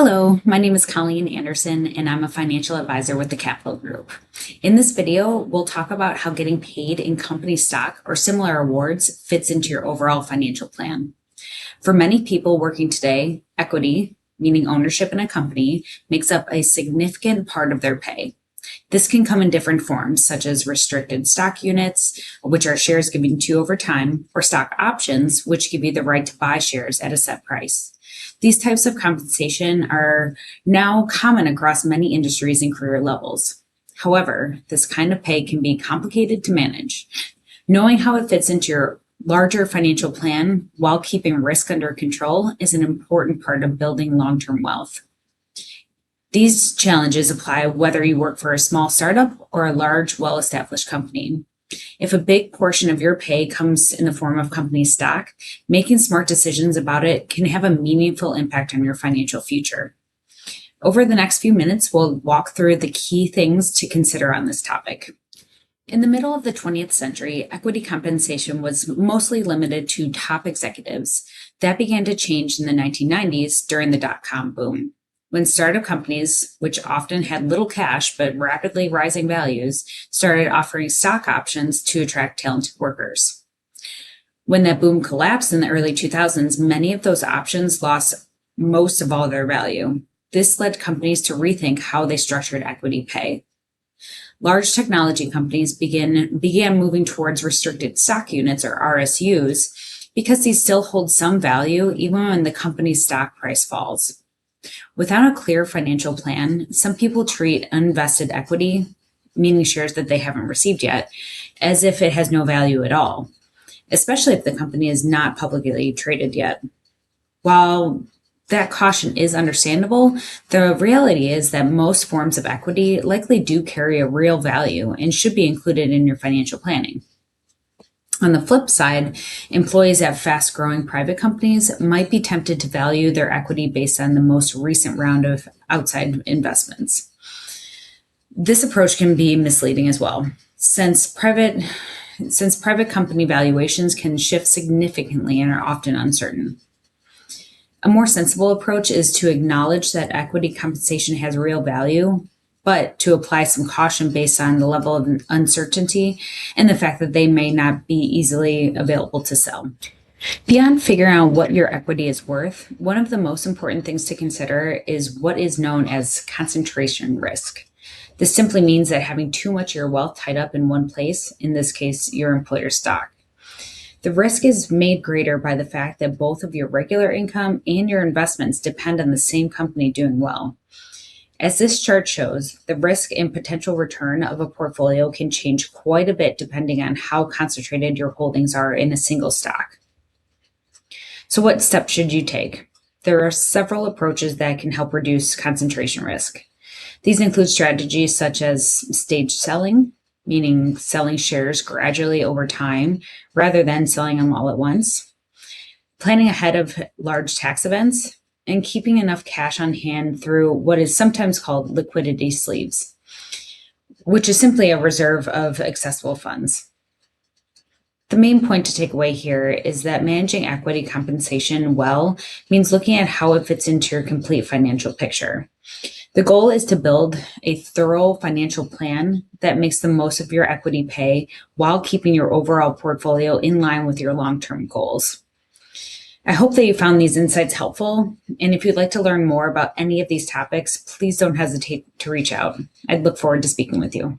Hello, my name is Colleen Anderson, and I'm a financial advisor with the Capital Group. In this video, we'll talk about how getting paid in company stock or similar awards fits into your overall financial plan. For many people working today, equity, meaning ownership in a company, makes up a significant part of their pay. This can come in different forms, such as restricted stock units, which are shares given to you over time, or stock options, which give you the right to buy shares at a set price. These types of compensation are now common across many industries and career levels. However, this kind of pay can be complicated to manage. Knowing how it fits into your larger financial plan while keeping risk under control is an important part of building long-term wealth. These challenges apply whether you work for a small startup or a large, well-established company. If a big portion of your pay comes in the form of company stock, making smart decisions about it can have a meaningful impact on your financial future. Over the next few minutes, we'll walk through the key things to consider on this topic. In the middle of the 20th century, equity compensation was mostly limited to top executives. That began to change in the 1990s during the dot-com boom, when startup companies, which often had little cash but rapidly rising values, started offering stock options to attract talented workers. When that boom collapsed in the early 2000s, many of those options lost most of all their value. This led companies to rethink how they structured equity pay. Large technology companies began moving towards restricted stock units, or RSUs, because these still hold some value even when the company's stock price falls. Without a clear financial plan, some people treat uninvested equity, meaning shares that they haven't received yet, as if it has no value at all, especially if the company is not publicly traded yet. While that caution is understandable, the reality is that most forms of equity likely do carry a real value and should be included in your financial planning. On the flip side, employees at fast-growing private companies might be tempted to value their equity based on the most recent round of outside investments. This approach can be misleading as well, since private company valuations can shift significantly and are often uncertain. A more sensible approach is to acknowledge that equity compensation has real value, but to apply some caution based on the level of uncertainty and the fact that they may not be easily available to sell. Beyond figuring out what your equity is worth, one of the most important things to consider is what is known as concentration risk. This simply means that having too much of your wealth tied up in one place, in this case, your employer's stock. The risk is made greater by the fact that both of your regular income and your investments depend on the same company doing well. As this chart shows, the risk and potential return of a portfolio can change quite a bit depending on how concentrated your holdings are in a single stock. So what steps should you take? There are several approaches that can help reduce concentration risk. These include strategies such as stage selling, meaning selling shares gradually over time rather than selling them all at once, planning ahead of large tax events, and keeping enough cash on hand through what is sometimes called liquidity sleeves, which is simply a reserve of accessible funds. The main point to take away here is that managing equity compensation well means looking at how it fits into your complete financial picture. The goal is to build a thorough financial plan that makes the most of your equity pay while keeping your overall portfolio in line with your long-term goals. I hope that you found these insights helpful, and if you'd like to learn more about any of these topics, please don't hesitate to reach out. I'd look forward to speaking with you.